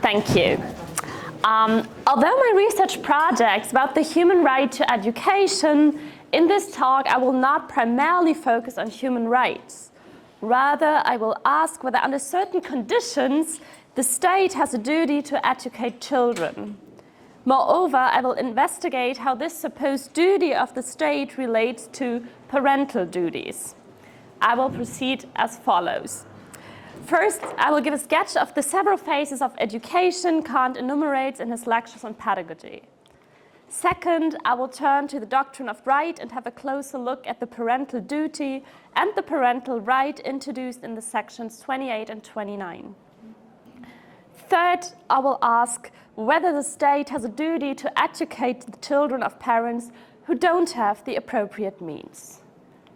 Thank you. Although my research project is about the human right to education, in this talk I will not primarily focus on human rights. Rather, I will ask whether under certain conditions the state has a duty to educate children. Moreover, I will investigate how this supposed duty of the state relates to parental duties. I will proceed as follows. First, I will give a sketch of the several phases of education Kant enumerates in his lectures on pedagogy. Second, I will turn to the doctrine of right and have a closer look at the parental duty and the parental right introduced in the sections 28 and 29. Third, I will ask whether the state has a duty to educate the children of parents who don't have the appropriate means.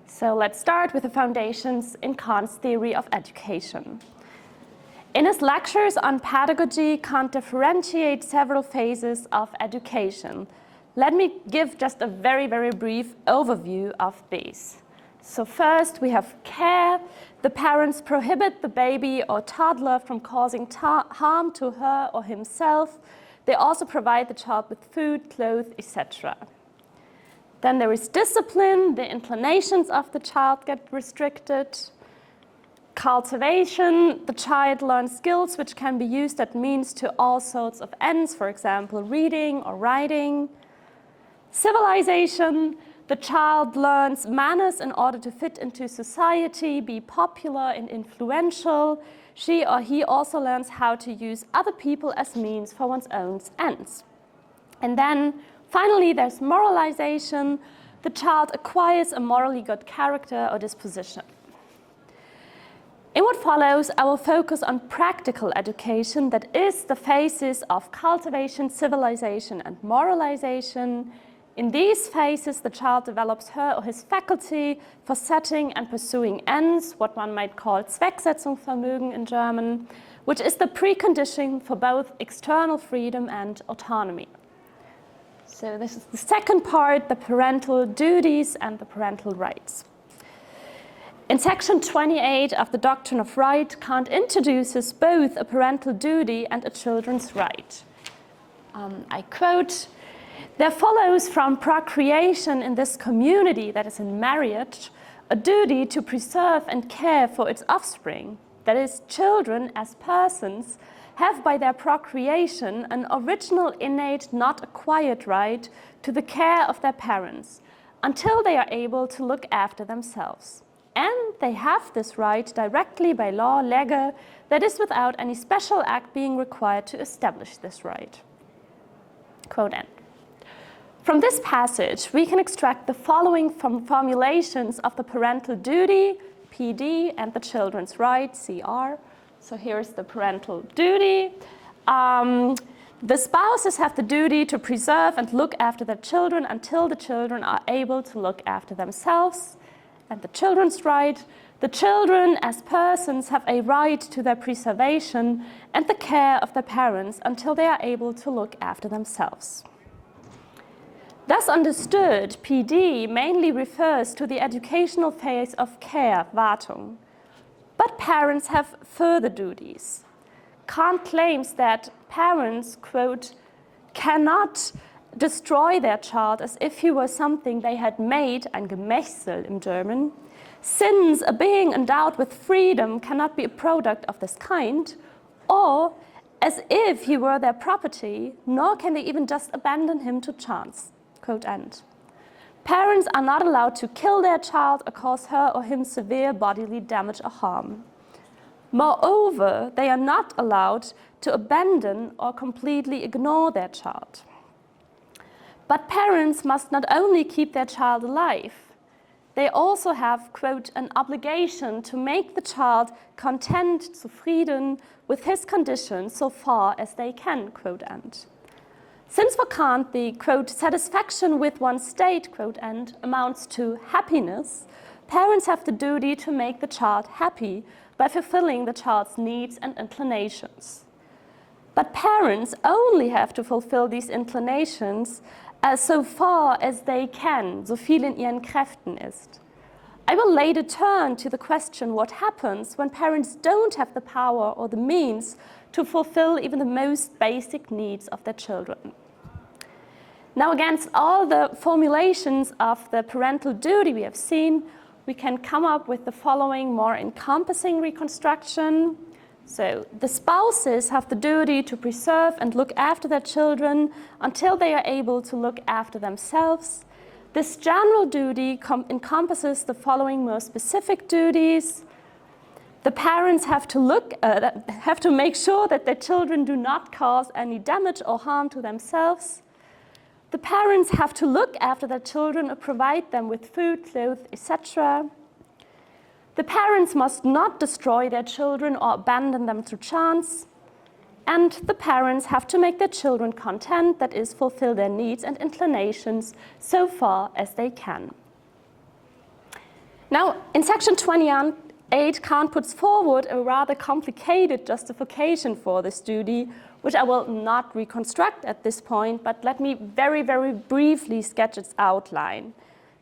So let's start with the foundations in Kant's theory of education. In his lectures on pedagogy, Kant differentiates several phases of education. Let me give just a very, very brief overview of these. So first, we have care. The parents prohibit the baby or toddler from causing harm to her or himself. They also provide the child with food, clothes, etc. Then there is discipline. The inclinations of the child get restricted. Cultivation. The child learns skills which can be used as means to all sorts of ends, for example, reading or writing. Civilization. The child learns manners in order to fit into society, be popular and influential. She or he also learns how to use other people as means for one's own ends. And then finally, there's moralization. The child acquires a morally good character or disposition. In what follows, I will focus on practical education, that is the phases of cultivation, civilization, and moralization. In these phases, the child develops her or his faculty for setting and pursuing ends, what one might call Zwecksetzungsvermögen in German, which is the precondition for both external freedom and autonomy. So this is the second part, the parental duties and the parental rights. In section 28 of the Doctrine of Right, Kant introduces both a parental duty and a children's right. I quote, "There follows from procreation in this community, that is in marriage, a duty to preserve and care for its offspring. That is, children as persons have by their procreation an original, innate, not acquired right to the care of their parents until they are able to look after themselves. And they have this right directly by law, lege, that is without any special act being required to establish this right." Quote end. From this passage, we can extract the following formulations of the parental duty, PD, and the children's right, CR. So here's the parental duty. The spouses have the duty to preserve and look after their children until the children are able to look after themselves. And the children's right, the children as persons have a right to their preservation and the care of their parents until they are able to look after themselves. Thus understood, PD mainly refers to the educational phase of care, Wartung. But parents have further duties. Kant claims that parents, quote, "cannot destroy their child as if he were something they had made, ein Gemächsel in German, since a being endowed with freedom cannot be a product of this kind, or as if he were their property, nor can they even just abandon him to chance." Quote end. Parents are not allowed to kill their child or cause her or him severe bodily damage or harm. Moreover, they are not allowed to abandon or completely ignore their child. But parents must not only keep their child alive, they also have, quote, "an obligation to make the child content, zufrieden, with his condition so far as they can," quote end. Since for Kant the, quote, "satisfaction with one's state," quote end, amounts to happiness, parents have the duty to make the child happy by fulfilling the child's needs and inclinations. But parents only have to fulfill these inclinations as so far as they can, so viel in ihren Kräften ist. I will later turn to the question what happens when parents don't have the power or the means to fulfill even the most basic needs of their children. Now, against all the formulations of the parental duty we have seen, we can come up with the following more encompassing reconstruction. So the spouses have the duty to preserve and look after their children until they are able to look after themselves. This general duty encompasses the following more specific duties. The parents have to make sure that their children do not cause any damage or harm to themselves. The parents have to look after their children or provide them with food, clothes, etc. The parents must not destroy their children or abandon them to chance. And the parents have to make their children content, that is, fulfill their needs and inclinations so far as they can. Now, in section 28, Kant puts forward a rather complicated justification for this duty, which I will not reconstruct at this point, but let me very, very briefly sketch its outline.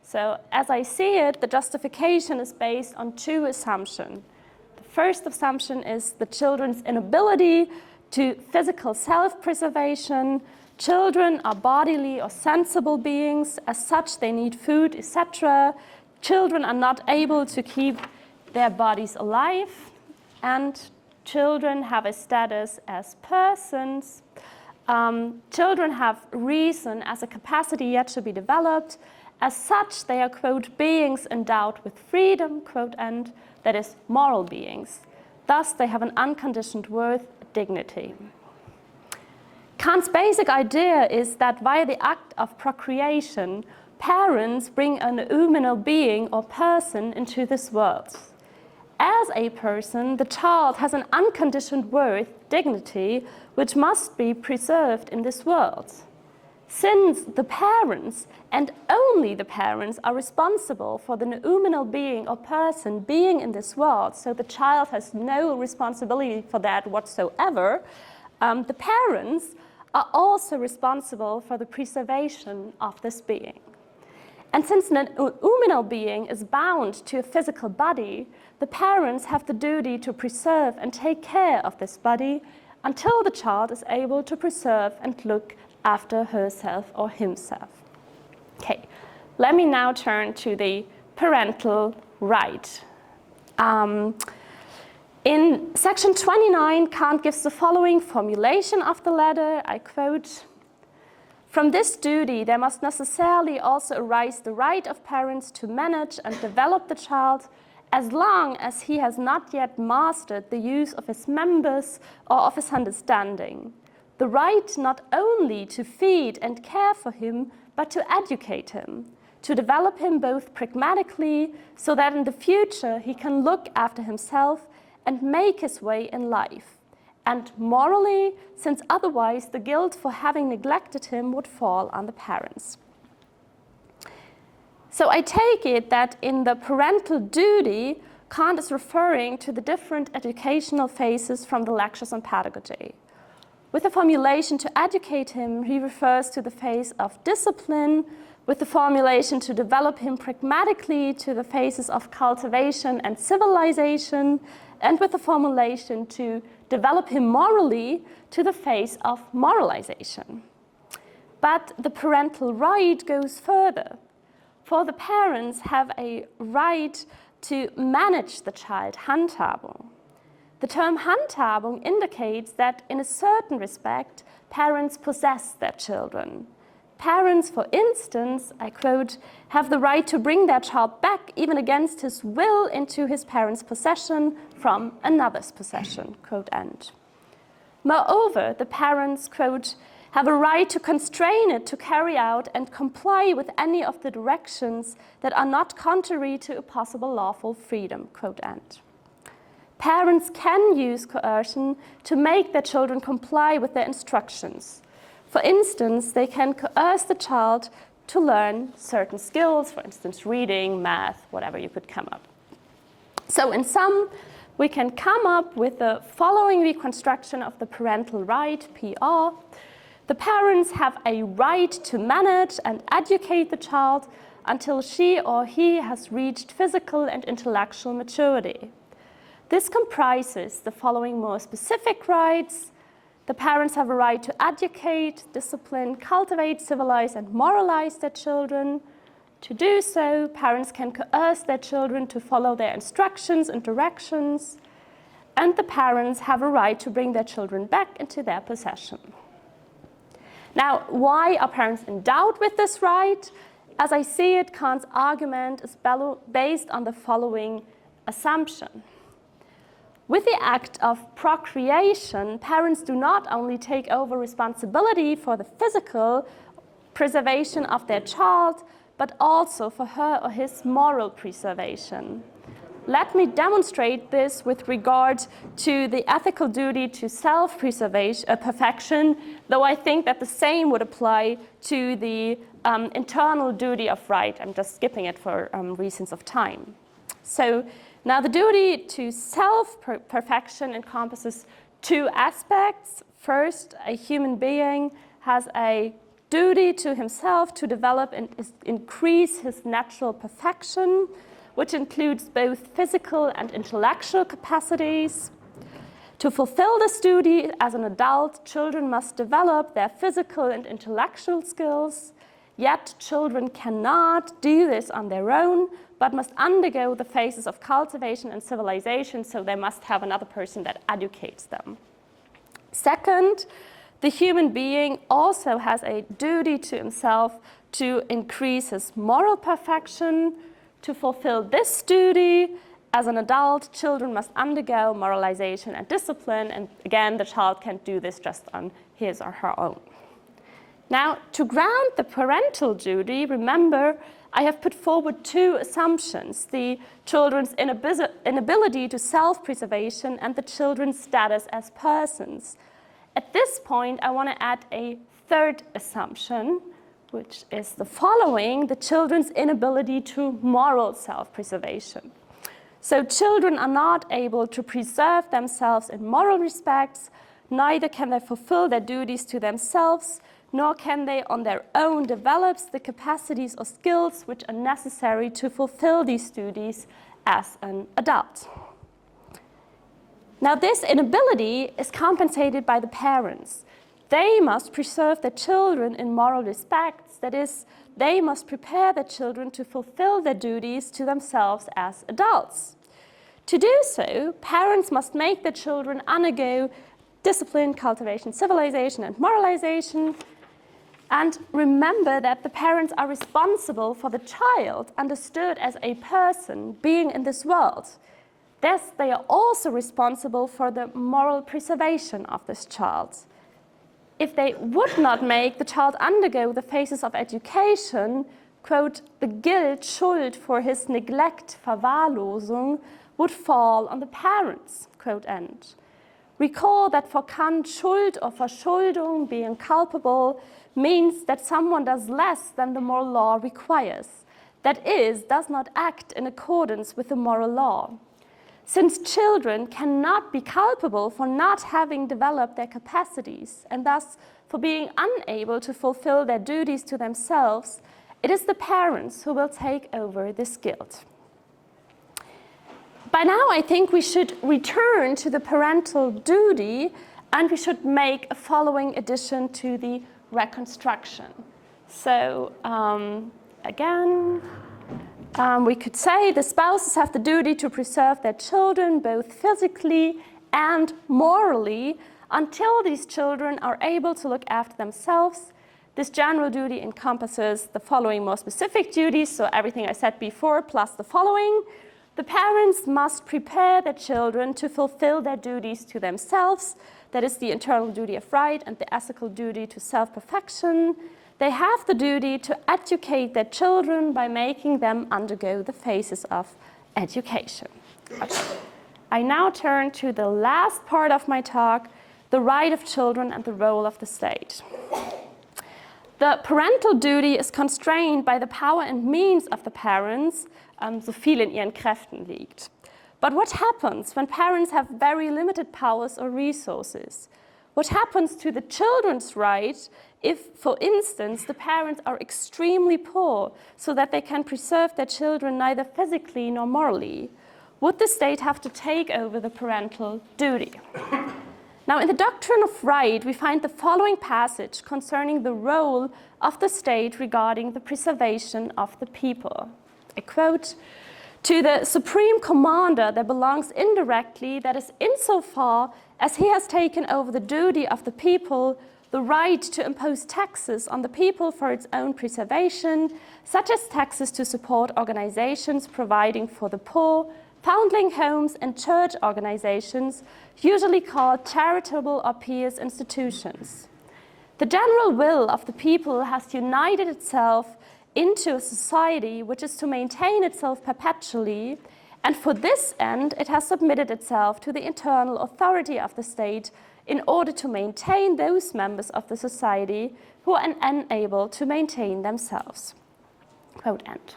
So, as I see it, the justification is based on two assumptions. The first assumption is the children's inability to physical self-preservation. Children are bodily or sensible beings. As such, they need food, etc. Children are not able to keep their bodies alive, and children have a status as persons. Children have reason as a capacity yet to be developed. As such, they are, quote, beings endowed with freedom, quote, end, that is, moral beings. Thus, they have an unconditioned worth, dignity. Kant's basic idea is that via the act of procreation, parents bring an noumenal being or person into this world. As a person, the child has an unconditioned worth, dignity, which must be preserved in this world. Since the parents, and only the parents, are responsible for the noumenal being or person being in this world, so the child has no responsibility for that whatsoever, the parents are also responsible for the preservation of this being. And since an noumenal being is bound to a physical body, the parents have the duty to preserve and take care of this body until the child is able to preserve and look after herself or himself. Okay, let me now turn to the parental right. In section 29, Kant gives the following formulation of the letter, I quote, "From this duty, there must necessarily also arise the right of parents to manage and develop the child as long as he has not yet mastered the use of his members or of his understanding. The right not only to feed and care for him, but to educate him, to develop him both pragmatically, so that in the future he can look after himself and make his way in life, and morally, since otherwise the guilt for having neglected him would fall on the parents." So I take it that in the parental duty, Kant is referring to the different educational phases from the lectures on pedagogy. With the formulation to educate him, he refers to the phase of discipline. With the formulation to develop him pragmatically, to the phases of cultivation and civilization. And with the formulation to develop him morally, to the phase of moralization. But the parental right goes further. For the parents have a right to manage the child, Handhabung. The term Handhabung indicates that in a certain respect, parents possess their children. Parents, for instance, I quote, have the right to bring their child back, even against his will, into his parents' possession from another's possession, quote, end. Moreover, the parents, quote, have a right to constrain it to carry out and comply with any of the directions that are not contrary to a possible lawful freedom, quote, end. Parents can use coercion to make their children comply with their instructions. For instance, they can coerce the child to learn certain skills, for instance, reading, math, whatever you could come up. So in sum, we can come up with the following reconstruction of the parental right, PR. The parents have a right to manage and educate the child until she or he has reached physical and intellectual maturity. This comprises the following more specific rights. The parents have a right to educate, discipline, cultivate, civilize, and moralize their children. To do so, parents can coerce their children to follow their instructions and directions, and the parents have a right to bring their children back into their possession. Now, why are parents endowed with this right? As I see it, Kant's argument is based on the following assumption. With the act of procreation, parents do not only take over responsibility for the physical preservation of their child, but also for her or his moral preservation. Let me demonstrate this with regard to the ethical duty to self-preservation, perfection, though I think that the same would apply to the internal duty of right. I'm just skipping it for reasons of time. So now the duty to self-perfection encompasses two aspects. First, a human being has a duty to himself to develop and increase his natural perfection, which includes both physical and intellectual capacities. To fulfill this duty as an adult, children must develop their physical and intellectual skills, yet children cannot do this on their own, but must undergo the phases of cultivation and civilization, so they must have another person that educates them. Second, the human being also has a duty to himself to increase his moral perfection. To fulfill this duty, as an adult, children must undergo moralization and discipline, and again, the child can't do this just on his or her own. Now, to ground the parental duty, remember, I have put forward two assumptions: the children's inability to self-preservation and the children's status as persons. At this point, I want to add a third assumption, which is the following: the children's inability to moral self-preservation. So children are not able to preserve themselves in moral respects, neither can they fulfill their duties to themselves, nor can they on their own develop the capacities or skills which are necessary to fulfill these duties as an adult. Now, this inability is compensated by the parents. They must preserve their children in moral respects, that is, they must prepare their children to fulfill their duties to themselves as adults. To do so, parents must make their children undergo discipline, cultivation, civilization, and moralization. And remember that the parents are responsible for the child, understood as a person being in this world. Thus, they are also responsible for the moral preservation of this child. If they would not make the child undergo the phases of education, quote, the guilt, Schuld for his neglect, Verwahrlosung, would fall on the parents, quote end. Recall that for Kant, Schuld or Verschuldung, being culpable, means that someone does less than the moral law requires. That is, does not act in accordance with the moral law. Since children cannot be culpable for not having developed their capacities and thus for being unable to fulfill their duties to themselves, it is the parents who will take over this guilt. By now, I think we should return to the parental duty, and we should make a following addition to the reconstruction. So again, we could say the spouses have the duty to preserve their children both physically and morally until these children are able to look after themselves. This general duty encompasses the following more specific duties, so everything I said before plus the following. The parents must prepare their children to fulfill their duties to themselves. That is the internal duty of right and the ethical duty to self-perfection. They have the duty to educate their children by making them undergo the phases of education. Okay. I now turn to the last part of my talk, the right of children and the role of the state. The parental duty is constrained by the power and means of the parents, so viel in ihren Kräften liegt. But what happens when parents have very limited powers or resources? What happens to the children's right if, for instance, the parents are extremely poor so that they can preserve their children neither physically nor morally, would the state have to take over the parental duty? Now, in the Doctrine of Right, we find the following passage concerning the role of the state regarding the preservation of the people. I quote, "To the supreme commander there belongs indirectly, that is, insofar as he has taken over the duty of the people, the right to impose taxes on the people for its own preservation, such as taxes to support organizations providing for the poor, foundling homes, and church organizations, usually called charitable or pious institutions. The general will of the people has united itself into a society which is to maintain itself perpetually, and for this end it has submitted itself to the internal authority of the state in order to maintain those members of the society who are unable to maintain themselves." Quote end.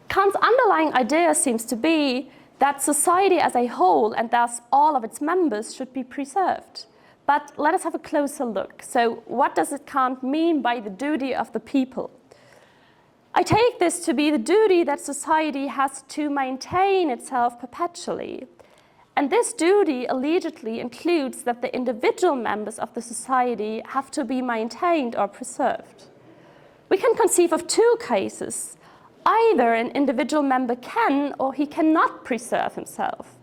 Kant's underlying idea seems to be that society as a whole, and thus all of its members, should be preserved. But let us have a closer look. So what does Kant mean by the duty of the people? I take this to be the duty that society has to maintain itself perpetually. And this duty allegedly includes that the individual members of the society have to be maintained or preserved. We can conceive of two cases. Either an individual member can or he cannot preserve himself.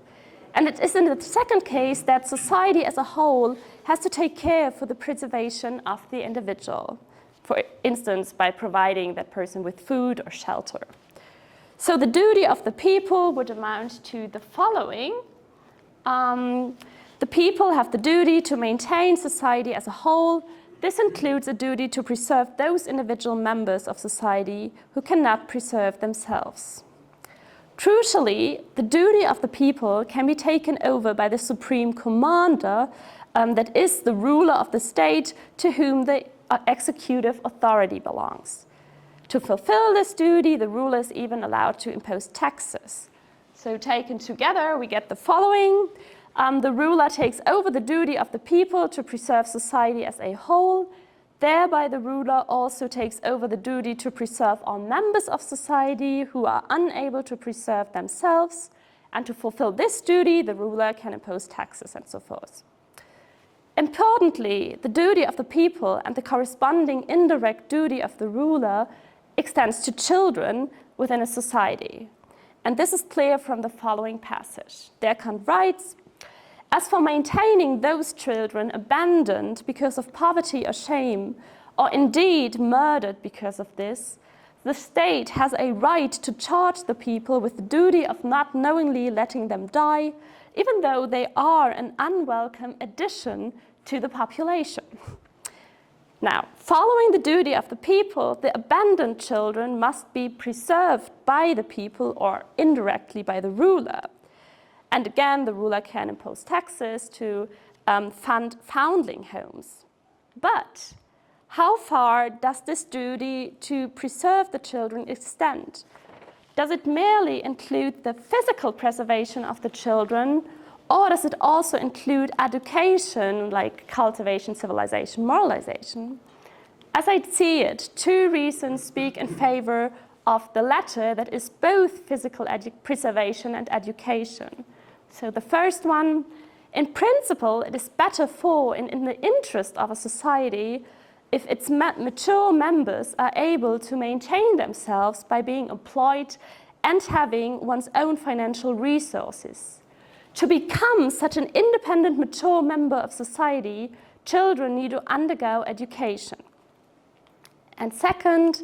And it is in the second case that society as a whole has to take care for the preservation of the individual, for instance, by providing that person with food or shelter. So the duty of the people would amount to the following. The people have the duty to maintain society as a whole. This includes a duty to preserve those individual members of society who cannot preserve themselves. Crucially, the duty of the people can be taken over by the supreme commander, that is the ruler of the state to whom the executive authority belongs. To fulfill this duty, the ruler is even allowed to impose taxes. So taken together, we get the following. The ruler takes over the duty of the people to preserve society as a whole. Thereby, the ruler also takes over the duty to preserve all members of society who are unable to preserve themselves. And to fulfill this duty, the ruler can impose taxes and so forth. Importantly, the duty of the people and the corresponding indirect duty of the ruler extends to children within a society. And this is clear from the following passage. There Kant writes, "As for maintaining those children abandoned because of poverty or shame, or indeed murdered because of this, the state has a right to charge the people with the duty of not knowingly letting them die, even though they are an unwelcome addition to the population." Now, following the duty of the people, the abandoned children must be preserved by the people or indirectly by the ruler. And again, the ruler can impose taxes to fund foundling homes. But how far does this duty to preserve the children extend? Does it merely include the physical preservation of the children, or does it also include education, like cultivation, civilization, moralization? As I see it, two reasons speak in favor of the latter, that is both physical preservation and education. So the first one, in principle, it is better for, in the interest of a society, if its mature members are able to maintain themselves by being employed and having one's own financial resources. To become such an independent, mature member of society, children need to undergo education. And second,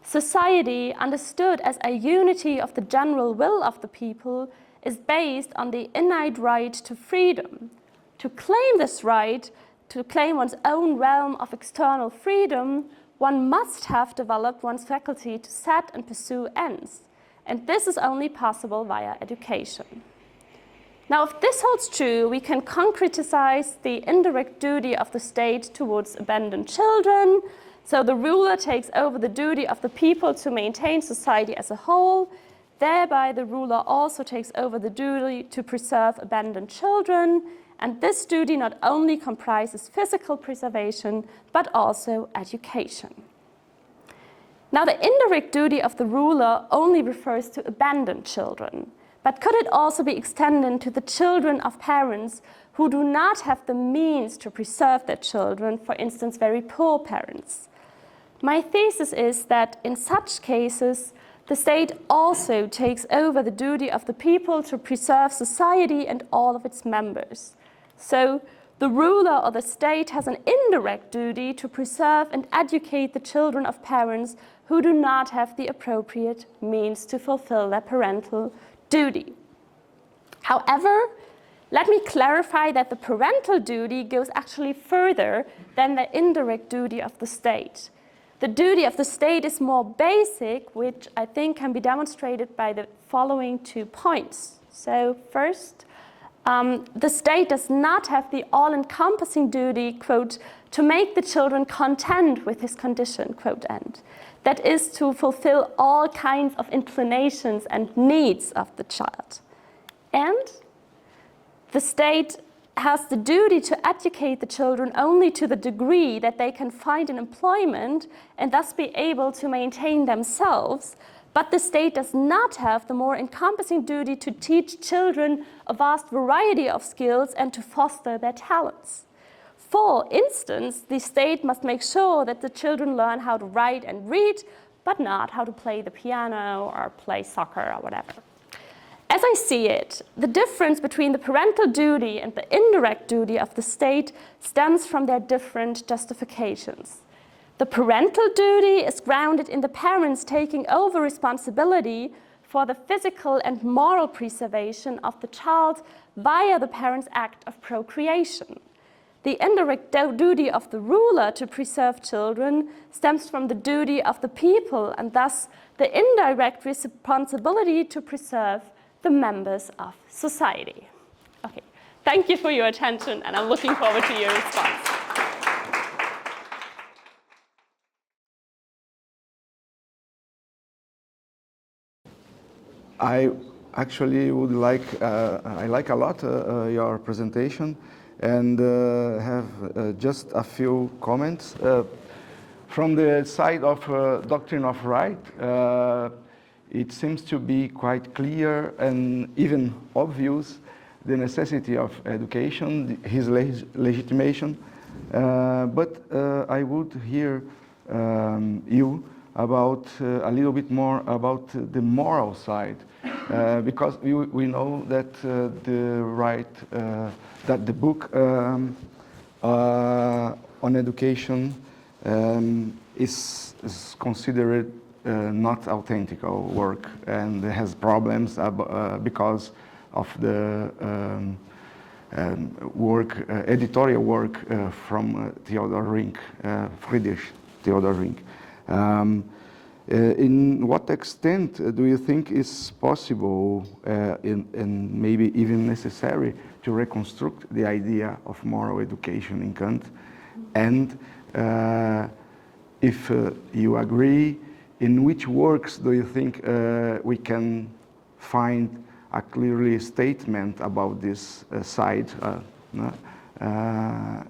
society, understood as a unity of the general will of the people, is based on the innate right to freedom. To claim this right, to claim one's own realm of external freedom, one must have developed one's faculty to set and pursue ends. And this is only possible via education. Now, if this holds true, we can concretize the indirect duty of the state towards abandoned children. So the ruler takes over the duty of the people to maintain society as a whole. Thereby, the ruler also takes over the duty to preserve abandoned children. and this duty not only comprises physical preservation, but also education. Now, the indirect duty of the ruler only refers to abandoned children, but could it also be extended to the children of parents who do not have the means to preserve their children, for instance, very poor parents? My thesis is that in such cases, the state also takes over the duty of the people to preserve society and all of its members. So the ruler or the state has an indirect duty to preserve and educate the children of parents who do not have the appropriate means to fulfill their parental duty. However, let me clarify that the parental duty goes actually further than the indirect duty of the state. The duty of the state is more basic, which I think can be demonstrated by the following 2 points. So first, the state does not have the all-encompassing duty, quote, to make the children content with his condition, quote, end. That is to fulfill all kinds of inclinations and needs of the child. And the state has the duty to educate the children only to the degree that they can find an employment and thus be able to maintain themselves. But the state does not have the more encompassing duty to teach children a vast variety of skills and to foster their talents. For instance, the state must make sure that the children learn how to write and read, but not how to play the piano or play soccer or whatever. As I see it, the difference between the parental duty and the indirect duty of the state stems from their different justifications. The parental duty is grounded in the parents taking over responsibility for the physical and moral preservation of the child via the parents' act of procreation. The indirect duty of the ruler to preserve children stems from the duty of the people and thus the indirect responsibility to preserve the members of society. Okay, thank you for your attention, and I'm looking forward to your response. I actually would like, I like a lot your presentation, and have just a few comments. From the side of doctrine of right, it seems to be quite clear and even obvious the necessity of education, his legitimation. But I would hear you about a little bit more about the moral side, because we know that the right, that the book on education is considered not authentic work and has problems because of the work, editorial work from Theodor Rinck, Friedrich Theodor Rinck. In what extent do you think is possible and maybe even necessary to reconstruct the idea of moral education in Kant? And if you agree, in which works do you think we can find a clearly statement about this side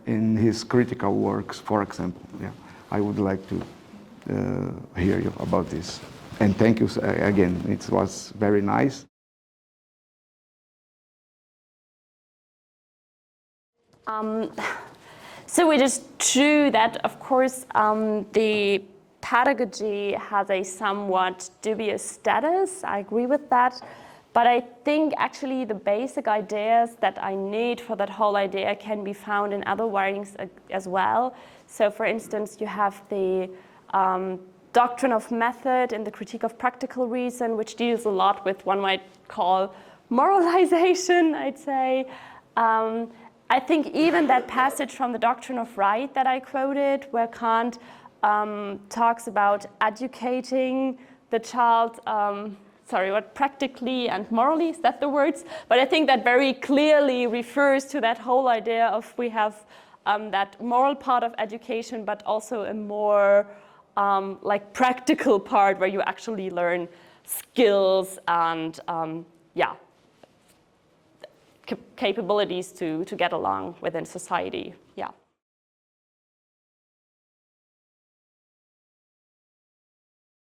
in his critical works, for example? Yeah, I would like to hear you about this. And thank you again, it was very nice. So it is true that, of course, the pedagogy has a somewhat dubious status. I agree with that. But I think actually the basic ideas that I need for that whole idea can be found in other writings as well. So for instance, you have the doctrine of method and the critique of practical reason, which deals a lot with one might call moralization, I'd say. I think even that passage from the doctrine of right that I quoted, where Kant talks about educating the child, practically and morally, is that the words? But I think that very clearly refers to that whole idea of we have that moral part of education, but also a more like practical part where you actually learn skills and capabilities to get along within society. Yeah.